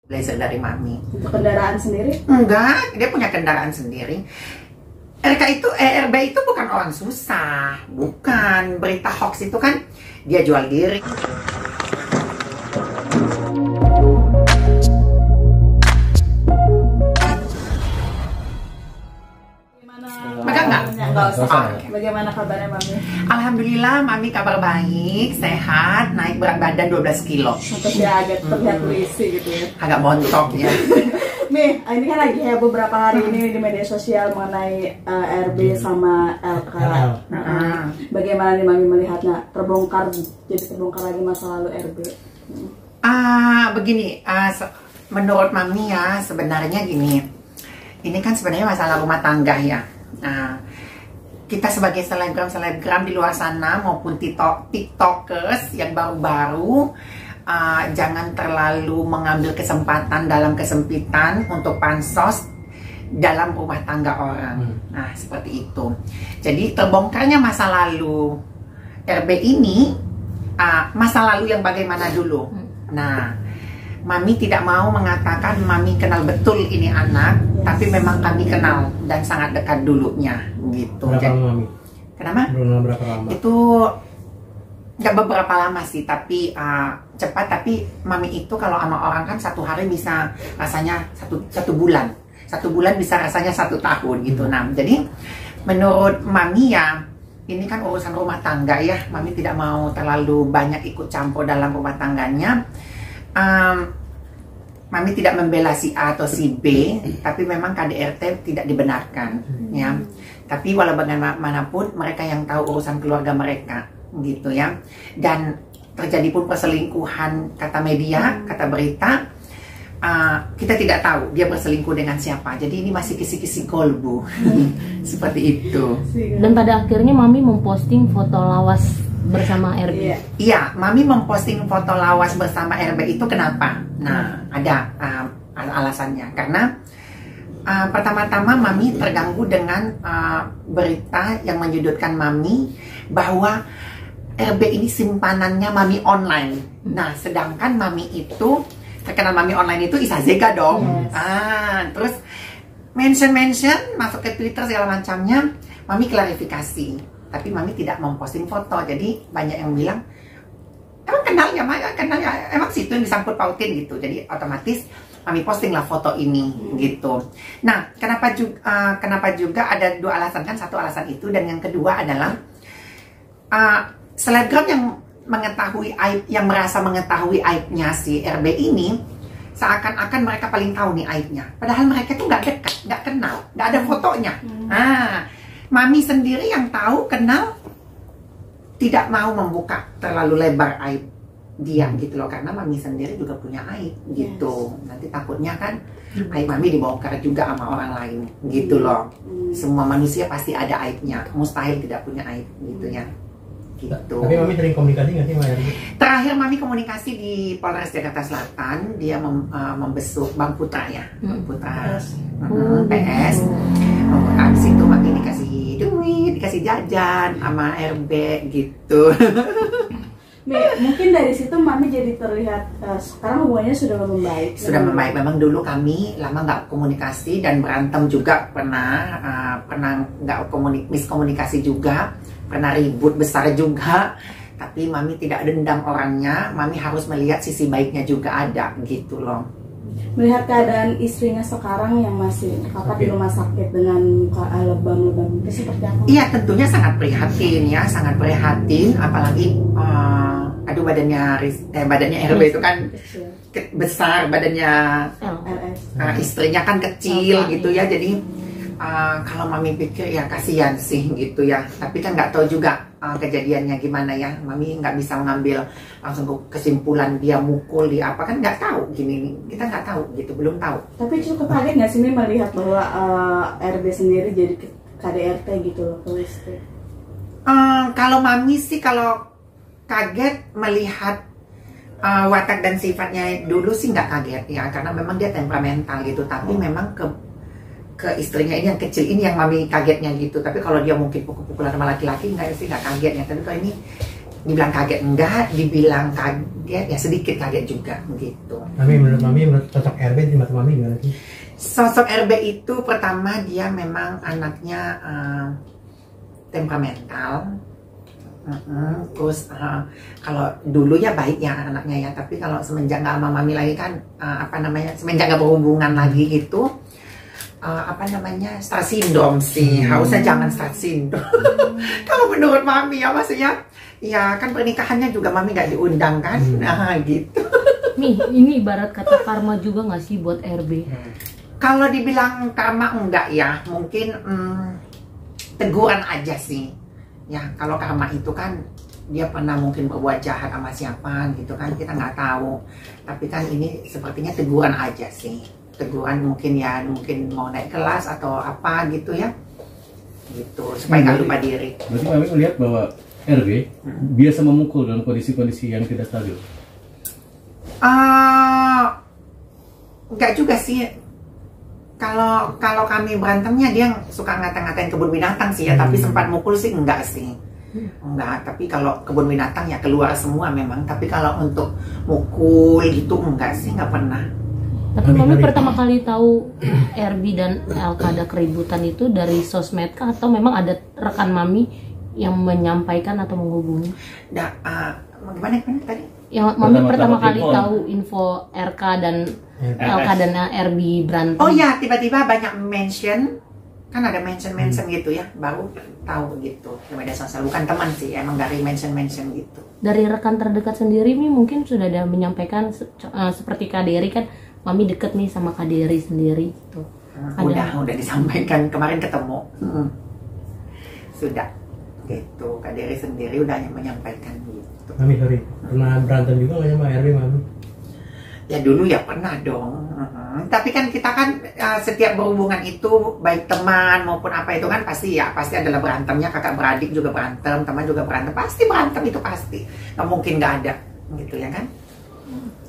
Blazer dari mami. Untuk kendaraan sendiri? Enggak, dia punya kendaraan sendiri. RB itu bukan orang susah, bukan. Berita hoax itu kan dia jual diri. Bagaimana kabarnya Mami? Alhamdulillah Mami kabar baik, sehat, naik berat badan 12 kilo. Terus ya agak terlihat berisi gitu ya. Agak montok ya. Nih, ini kan lagi ya beberapa hari ini di media sosial mengenai RB sama LK. Bagaimana nih Mami melihatnya? Jadi terbongkar lagi masa lalu RB. Begini, menurut Mami ya sebenarnya gini. Ini kan sebenarnya masalah rumah tangga ya. Kita sebagai selebgram di luar sana maupun tiktokers yang baru-baru, jangan terlalu mengambil kesempatan dalam kesempitan untuk pansos dalam rumah tangga orang. Nah, seperti itu. Jadi terbongkarnya masa lalu RB ini, masa lalu yang bagaimana dulu. Nah, Mami tidak mau mengatakan Mami kenal betul ini anak, tapi memang kami kenal dan sangat dekat dulunya gitu. Berapa lama Mami? Kenapa? Berapa lama? Itu nggak beberapa lama sih, tapi cepat. Tapi Mami itu kalau sama orang kan satu hari bisa rasanya satu bulan. Satu bulan bisa rasanya 1 tahun gitu. Nah, jadi menurut Mami ya, ini kan urusan rumah tangga ya. Mami tidak mau terlalu banyak ikut campur dalam rumah tangganya. Mami tidak membela si A atau si B, tapi memang KDRT tidak dibenarkan, ya. Tapi walau bagaimanapun mereka yang tahu urusan keluarga mereka, gitu ya. Dan terjadi pun perselingkuhan, kata media, kata berita, kita tidak tahu dia berselingkuh dengan siapa. Jadi ini masih kisi-kisi kolbu, seperti itu. Dan pada akhirnya Mami memposting foto lawas bersama RB. Iya, Mami memposting foto lawas bersama RB itu kenapa? Nah, ada alasannya. Karena pertama-tama Mami terganggu dengan berita yang menyudutkan Mami bahwa RB ini simpanannya Mami online. Nah, sedangkan Mami itu terkenal Mami online itu Isa Zega dong. Terus mention masuk ke Twitter segala macamnya, Mami klarifikasi. Tapi Mami tidak memposting foto, jadi banyak yang bilang emang kenalnya, emang situ yang disangkut pautin gitu. Jadi otomatis Mami posting lah foto ini gitu. Nah, kenapa juga ada 2 alasan kan? Satu alasan itu, dan yang kedua adalah selebgram yang mengetahui aib, yang merasa mengetahui aibnya si RB ini, seakan-akan mereka paling tahu nih aibnya. Padahal mereka tuh nggak dekat, nggak kenal, nggak ada fotonya. Mami sendiri yang tahu, kenal, tidak mau membuka terlalu lebar aib dia gitu loh, karena Mami sendiri juga punya aib gitu. Nanti takutnya kan aib Mami dibongkar juga sama orang lain gitu loh. Semua manusia pasti ada aibnya, mustahil tidak punya aib gitu ya. Gitu. Tapi Mami sering komunikasi nggak sih sama RB? Terakhir Mami komunikasi di Polres Jakarta Selatan, dia membesuk Bang Putra ya, Bang Putra PS. Habis itu Mami dikasih duit, dikasih jajan sama RB gitu. Mungkin dari situ Mami jadi terlihat sekarang hubungannya sudah membaik. Sudah membaik. Memang dulu kami lama nggak komunikasi dan berantem juga, pernah nggak miskomunikasi juga, pernah ribut besar juga. Tapi Mami tidak dendam orangnya. Mami harus melihat sisi baiknya juga ada gitu loh. Melihat keadaan istrinya sekarang yang masih terpapar di rumah sakit dengan lebam-lebam itu seperti apa? Iya, tentunya sangat prihatin ya, sangat prihatin. Apalagi badannya RB itu kan besar, badannya istrinya kan kecil gitu ya. Jadi kalau Mami pikir ya kasihan sih gitu ya. Tapi kan nggak tahu juga kejadiannya gimana ya. Mami nggak bisa mengambil langsung kesimpulan dia mukul, dia apa, kan nggak tahu gini. Kita nggak tahu gitu, belum tahu. Tapi cukup kaget nggak sih melihat bahwa RB sendiri jadi KDRT gitu loh ke istri? Kalau Mami sih kalau kaget melihat watak dan sifatnya dulu sih nggak kaget ya, karena memang dia temperamental gitu. Tapi memang ke istrinya ini yang kecil ini yang Mami kagetnya gitu. Tapi kalau dia mungkin pukul-pukulan sama laki-laki nggak sih, nggak kaget ya. Tapi kalau ini Dibilang kaget enggak, dibilang kaget ya sedikit kaget juga begitu. Menurut sosok RB di mata Mami gimana sih? Sosok RB itu pertama dia memang anaknya temperamental. Terus kalau dulu ya baik ya anaknya ya, tapi kalau semenjak nggak sama Mami lagi kan semenjak nggak berhubungan lagi gitu start syndrome sih. Harusnya jangan start syndrome. Kalau menurut Mami ya, maksudnya ya kan pernikahannya juga Mami nggak diundang kan. Gitu. Nih, ini ibarat kata karma juga nggak sih buat RB? Kalau dibilang karma enggak ya, mungkin teguran aja sih. Ya kalau karma itu kan dia pernah mungkin berbuat jahat sama siapa gitu kan, kita nggak tahu. Tapi kan ini sepertinya teguran aja sih. Teguran mungkin mau naik kelas atau apa gitu ya, gitu supaya nggak lupa diri. Berarti Mami melihat bahwa RB biasa memukul dalam kondisi-kondisi yang tidak stabil. Enggak juga sih. Kalau kami berantemnya dia suka ngata-ngatain kebun binatang sih ya, tapi sempat mukul sih enggak sih. Enggak, tapi kalau kebun binatang ya keluar semua memang, tapi kalau untuk mukul gitu enggak sih, enggak pernah. Tapi Mami pertama kali tahu RB dan LK ada keributan itu dari sosmed kah, atau memang ada rekan Mami yang menyampaikan atau menghubungi? Gimana tadi? Yang Mami pertama kali tahu info RK dan LK dan RB berantem. Oh ya, tiba-tiba banyak mention, kan ada mention gitu ya, baru tahu gitu di media sosial. Bukan teman sih, emang dari mention gitu. Dari rekan terdekat sendiri nih mungkin sudah ada menyampaikan seperti Kak Dery kan, Mami deket nih sama Kak Dery sendiri gitu. Udah disampaikan kemarin ketemu. Sudah gitu, Kak Dery sendiri udah menyampaikan gitu. Mami sorry, pernah berantem juga nggak sama RB Mami? Ya dulu ya pernah dong. Tapi kan kita kan setiap berhubungan itu baik teman maupun apa itu kan pasti adalah berantemnya. Kakak beradik juga berantem, teman juga berantem, pasti berantem itu pasti. Nggak mungkin nggak ada gitu ya kan.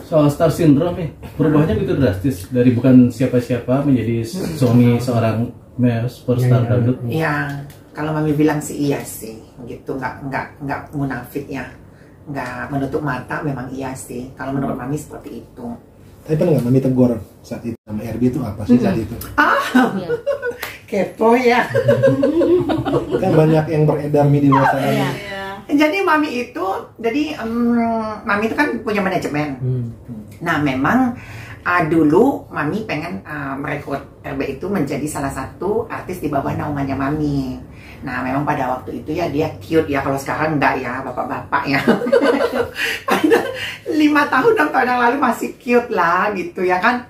Soal star syndrome nih, perubahannya begitu drastis dari bukan siapa-siapa menjadi suami seorang superstar dangdut. Iya, kalau Mami bilang sih iya sih, gitu nggak munafik ya. Nggak menutup mata, memang iya sih. Kalau menurut Mami seperti itu. Tapi pernah nggak Mami tegur saat itu sama RB itu apa sih saat itu? Iya. Kepo ya. Kan banyak yang beredar di luar sana. Iya. Jadi Mami itu kan punya manajemen. Nah memang dulu Mami pengen merekrut RB itu menjadi salah satu artis di bawah naungannya Mami. Nah memang pada waktu itu ya dia cute ya, kalau sekarang enggak ya, bapak-bapak ya. 5 tahun 6 tahun yang lalu masih cute lah gitu ya kan.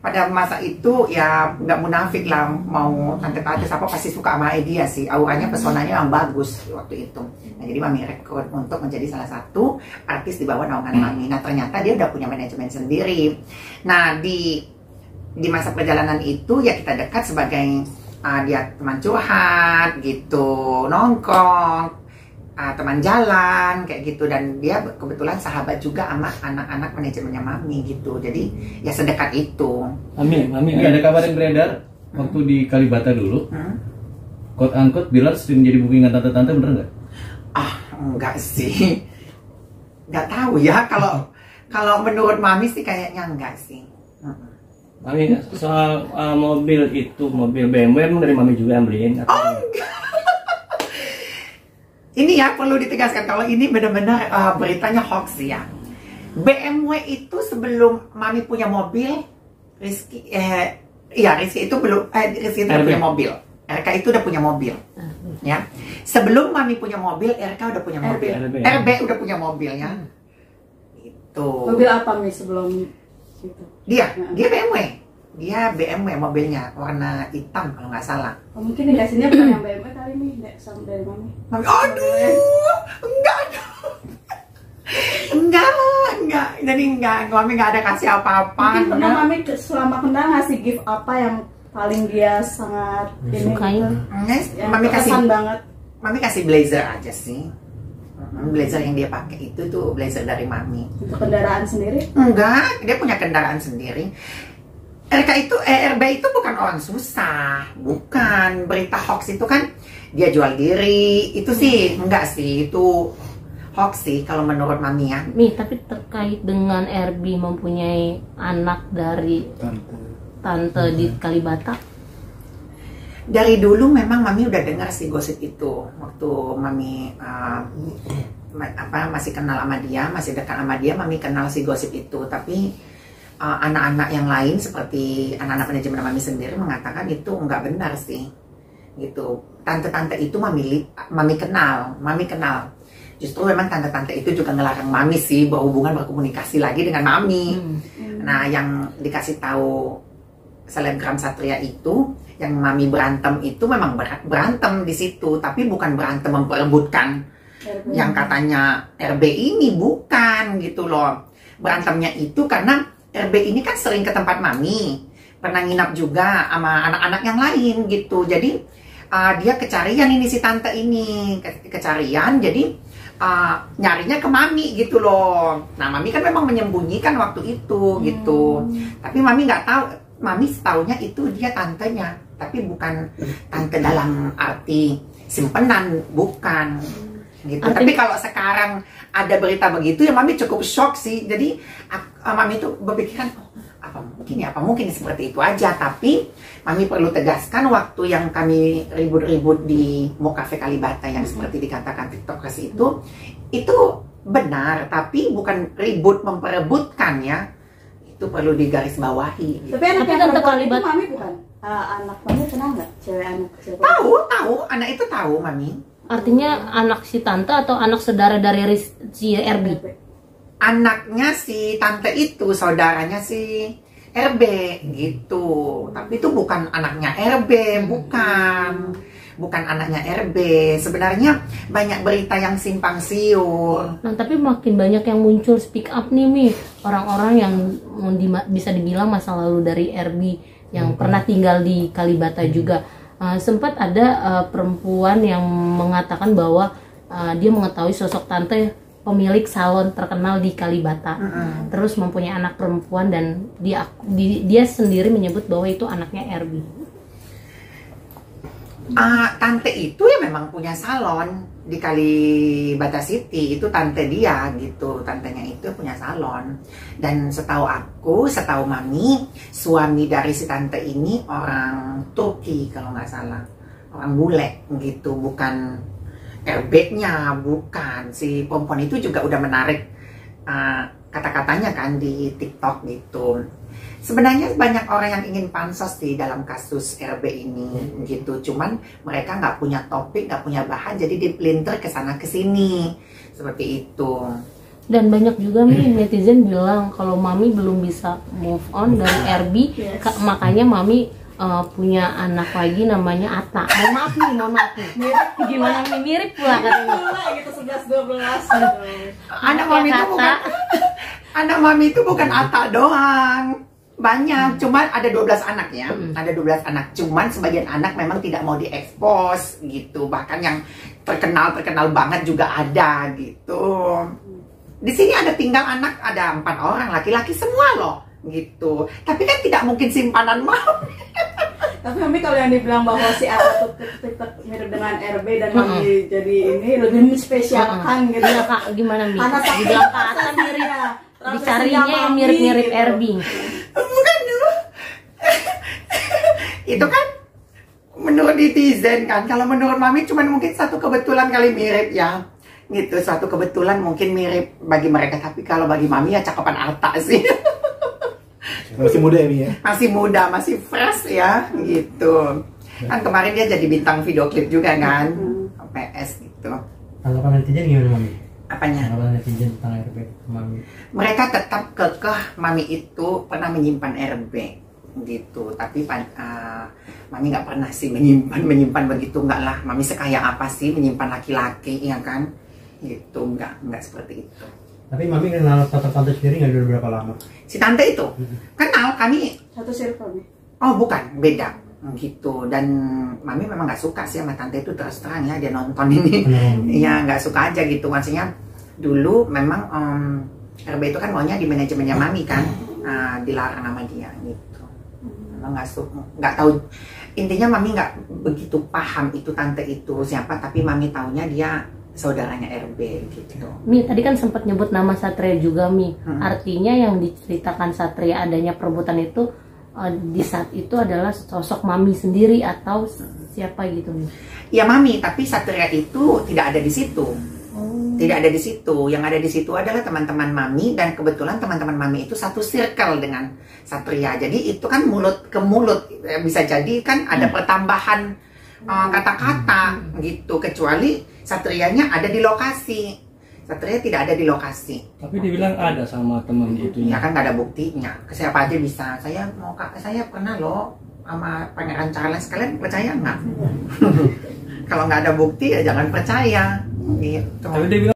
Pada masa itu ya nggak munafik lah, mau tante-tante apa pasti suka sama dia sih, auranya pesonanya yang bagus waktu itu. Nah jadi Mami rekrut untuk menjadi salah satu artis di bawah naungan Mami. Nah ternyata dia udah punya manajemen sendiri. Nah di masa perjalanan itu ya kita dekat sebagai dia teman curhat gitu, nongkrong, teman jalan kayak gitu, dan dia kebetulan sahabat juga sama anak-anak manajemennya Mami gitu. Jadi ya sedekat itu. Mami ada kabar yang beredar waktu di Kalibata dulu. Quote unquote Bilar sering jadi bookingan tante-tante, bener nggak? Enggak sih. Nggak tahu ya, kalau menurut Mami sih kayaknya enggak sih. Mami, soal mobil BMW emang dari Mami juga yang beliin? Enggak. Ini ya perlu ditegaskan, kalau ini benar-benar beritanya hoax ya. BMW itu sebelum Mami punya mobil, Rizky itu belum, Rizky itu udah punya mobil. RK itu udah punya mobil, ya. Sebelum Mami punya mobil, RK udah punya mobil. RB udah punya mobil ya. Itu. Mobil apa nih sebelum itu? Dia BMW. Dia BMW mobilnya, warna hitam kalau nggak salah. Mungkin dikasihnya bukan yang BMW kali nih, sama dari Mami. Enggak. Jadi Mami nggak ada kasih apa-apa. Mungkin pernah Mami selama kenal ngasih gift apa yang paling dia sangat sukai? Mami kasih banget. Mami kasih blazer aja sih. Blazer yang dia pakai itu tuh blazer dari Mami. Untuk kendaraan sendiri? Enggak, dia punya kendaraan sendiri. RB itu bukan orang susah, bukan. Berita hoax itu kan dia jual diri, itu sih enggak sih, itu hoax sih kalau menurut mami ya. Mi, tapi terkait dengan RB mempunyai anak dari tante di Kalibata. Dari dulu memang mami udah dengar sih gosip itu waktu mami masih kenal sama dia, masih dekat sama dia, mami kenal si gosip itu. Tapi anak-anak yang lain seperti anak-anak manajemen mami sendiri mengatakan itu nggak benar sih, gitu. Tante-tante itu mami kenal. Justru memang tante-tante itu juga ngelarang mami sih berhubungan berkomunikasi lagi dengan mami. Nah, yang dikasih tahu selebgram Satria itu, yang mami berantem itu memang berantem di situ, tapi bukan berantem memperebutkan yang katanya RB ini, bukan gitu loh. Berantemnya itu karena RB ini kan sering ke tempat mami, pernah nginap juga sama anak-anak yang lain gitu. Jadi dia kecarian ini si tante ini, kecarian, jadi nyarinya ke mami gitu loh. Nah, mami kan memang menyembunyikan waktu itu gitu. Tapi mami nggak tahu, mami setaunya itu dia tantenya, tapi bukan tante dalam arti simpenan, bukan gitu. Tapi kalau sekarang ada berita begitu ya mami cukup shock sih. Jadi mami tuh berpikiran, apa mungkin seperti itu aja. Tapi mami perlu tegaskan, waktu yang kami ribut-ribut di Mo Cafe Kalibata yang seperti dikatakan tiktokers itu benar, tapi bukan ribut memperebutkan ya. Itu perlu digarisbawahi gitu. Tapi anak yang tante perempuan itu Kalibata mami bukan? Anak mami kenal nggak? Cewek anak cewek? Tahu, anak itu tahu mami. artinya anak si tante atau anak saudara dari si RB? Anaknya si tante itu, saudaranya si RB gitu. Tapi itu bukan anaknya RB, bukan anaknya RB. Sebenarnya banyak berita yang simpang siur. Nah, tapi makin banyak yang muncul speak up nih, Mi. Orang-orang yang bisa dibilang masa lalu dari RB yang pernah tinggal di Kalibata juga. Sempat ada perempuan yang mengatakan bahwa dia mengetahui sosok tante pemilik salon terkenal di Kalibata, terus mempunyai anak perempuan, dan dia sendiri menyebut bahwa itu anaknya RB. Tante itu ya memang punya salon di Kalibata City, itu tante dia gitu, tantenya itu punya salon. Dan setahu mami, suami dari si tante ini orang Turki kalau nggak salah, orang bule gitu, bukan RB-nya, bukan. Si perempuan itu juga udah menarik kata-katanya kan di TikTok gitu. Sebenarnya banyak orang yang ingin pansos di dalam kasus RB ini gitu, cuman mereka nggak punya topik, nggak punya bahan, jadi dipelintir ke sana ke sini seperti itu. Dan banyak juga nih netizen bilang kalau mami belum bisa move on dari RB, makanya mami punya anak lagi namanya Atta. Mohon maaf nih. Gimana nih, mirip pula katanya. Gitu 11-12. Anak mami itu bukan Atta doang. Banyak, cuman ada 12 anak ya. Ada 12 anak, cuman sebagian anak memang tidak mau diekspos gitu. Bahkan yang terkenal banget juga ada gitu. Di sini ada tinggal anak, ada 4 orang, laki-laki semua loh gitu. Tapi kan tidak mungkin simpanan mami. Tapi mami kalau yang dibilang bahwa si Atta tuh mirip dengan RB dan mami jadi ini lebih spesialkan gitu ya Kak, gimana Mi? Karena dibilang Kak Atta mirip, dicarinya yang mirip-mirip gitu. RB. Bukan dulu. Itu kan menurut netizen kan. Kalau menurut mami cuman mungkin satu kebetulan kali mirip ya. Gitu, suatu kebetulan mungkin mirip bagi mereka, tapi kalau bagi mami ya cakepan Atta sih. Masih muda ya Mi ya? Masih muda, masih fresh ya gitu. Kan kemarin dia jadi bintang video klip juga kan, PS gitu. Tanggapan netizen gimana Mami? Apanya? Tanggapan netizen tentang RB Mami? Mereka tetap kekeh mami itu pernah menyimpan RB gitu. Tapi mami nggak pernah sih menyimpan begitu, nggak lah. Mami sekaya apa sih menyimpan laki-laki ya kan? Gitu, nggak seperti itu. Tapi Mami kenal tante sendiri nggak dulu berapa lama? Si tante itu kenal kami. Satu circle nih. Oh bukan, beda gitu. Dan mami memang nggak suka sih sama tante itu, terus terang ya, dia nonton ini. Iya, nggak suka aja gitu. Maksudnya dulu memang RB itu kan maunya di manajemennya mami kan, dilarang sama dia gitu. Memang nggak tahu. Intinya mami nggak begitu paham itu tante itu siapa, tapi mami taunya dia saudaranya RB gitu. Mi, tadi kan sempat nyebut nama Satria juga, Mi. Artinya yang diceritakan Satria adanya perebutan itu di saat itu adalah sosok Mami sendiri atau siapa gitu, Mi? Ya Mami, tapi Satria itu tidak ada di situ. Tidak ada di situ. Yang ada di situ adalah teman-teman Mami, dan kebetulan teman-teman Mami itu satu circle dengan Satria. Jadi itu kan mulut ke mulut, bisa jadi kan ada pertambahan kata-kata gitu, kecuali Satrianya ada di lokasi. Satria tidak ada di lokasi. Tapi dibilang ada sama temen itu Ya kan nggak ada buktinya. Siapa aja bisa. Saya pernah loh sama Pangeran Charles, kalian percaya nggak? Kalau nggak ada bukti ya jangan percaya gitu. Tapi dia bilang